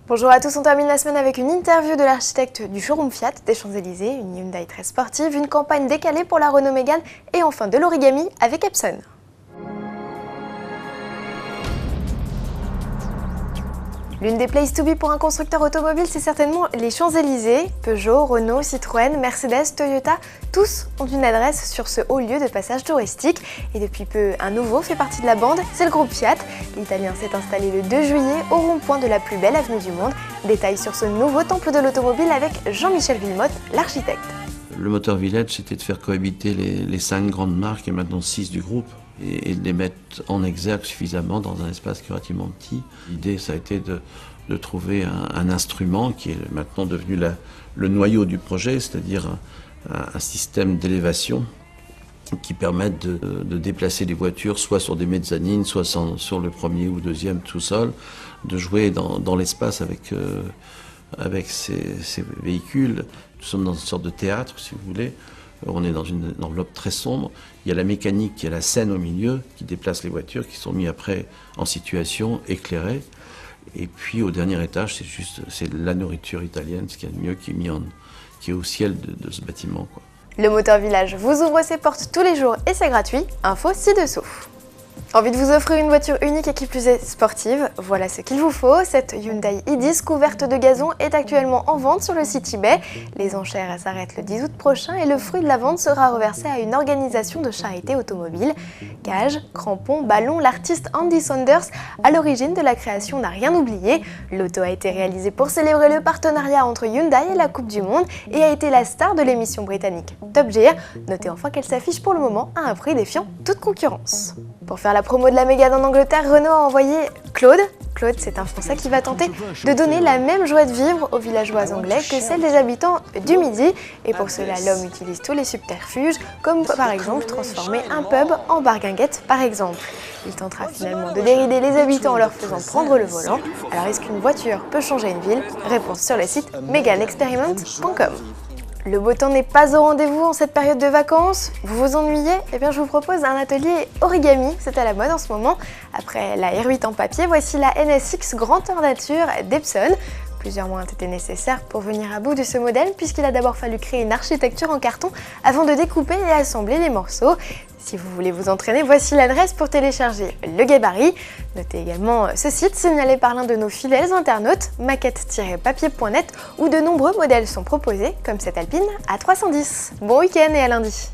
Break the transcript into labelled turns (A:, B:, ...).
A: Bonjour à tous, on termine la semaine avec une interview de l'architecte du showroom Fiat des Champs-Élysées, une Hyundai très sportive, une campagne décalée pour la Renault Mégane et enfin de l'origami avec Epson. L'une des places to be pour un constructeur automobile, c'est certainement les Champs-Élysées. Peugeot, Renault, Citroën, Mercedes, Toyota, tous ont une adresse sur ce haut lieu de passage touristique. Et depuis peu, un nouveau fait partie de la bande, c'est le groupe Fiat. L'Italien s'est installé le 2 juillet au rond-point de la plus belle avenue du monde. Détail sur ce nouveau temple de l'automobile avec Jean-Michel Villemotte, l'architecte.
B: Le Motor Village, c'était de faire cohabiter les 5 grandes marques et maintenant 6 du groupe et de les mettre en exergue suffisamment dans un espace qui est relativement petit. L'idée, ça a été de trouver un instrument qui est maintenant devenu le noyau du projet, c'est-à-dire un système d'élévation qui permette de déplacer les voitures soit sur des mezzanines, soit sur le premier ou deuxième sous-sol, de jouer dans l'espace avec ces véhicules. Nous sommes dans une sorte de théâtre, si vous voulez. On est dans une enveloppe très sombre. Il y a la mécanique, il y a la scène au milieu qui déplace les voitures, qui sont mis après en situation, éclairées. Et puis au dernier étage, c'est la nourriture italienne, ce qu'il y a de mieux, qui est au ciel de ce bâtiment, quoi.
A: Le Motor Village vous ouvre ses portes tous les jours et c'est gratuit. Info ci-dessous. Envie de vous offrir une voiture unique et qui plus est sportive? Voilà ce qu'il vous faut. Cette Hyundai i10 couverte de gazon est actuellement en vente sur le site eBay. Les enchères s'arrêtent le 10 août prochain et le fruit de la vente sera reversé à une organisation de charité automobile. Gage, crampons, ballons, l'artiste Andy Saunders, à l'origine de la création, n'a rien oublié. L'auto a été réalisée pour célébrer le partenariat entre Hyundai et la Coupe du Monde et a été la star de l'émission britannique Top Gear. Notez enfin qu'elle s'affiche pour le moment à un prix défiant toute concurrence. Pour faire la promo de la Mégane en Angleterre, Renault a envoyé Claude. Claude, c'est un Français qui va tenter de donner la même joie de vivre aux villageois anglais que celle des habitants du Midi. Et pour cela, l'homme utilise tous les subterfuges, comme par exemple transformer un pub en bar guinguette par exemple. Il tentera finalement de dérider les habitants en leur faisant prendre le volant. Alors est-ce qu'une voiture peut changer une ville? Réponse sur le site meganeexperiment.com. Le beau temps n'est pas au rendez-vous en cette période de vacances. Vous vous ennuyez? Eh bien je vous propose un atelier origami, c'est à la mode en ce moment. Après la R8 en papier, voici la NSX Grandeur Nature d'Epson. Plusieurs mois ont été nécessaires pour venir à bout de ce modèle puisqu'il a d'abord fallu créer une architecture en carton avant de découper et assembler les morceaux. Si vous voulez vous entraîner, voici l'adresse pour télécharger le gabarit. Notez également ce site signalé par l'un de nos fidèles internautes, maquette-papier.net, où de nombreux modèles sont proposés, comme cette Alpine A310. Bon week-end et à lundi!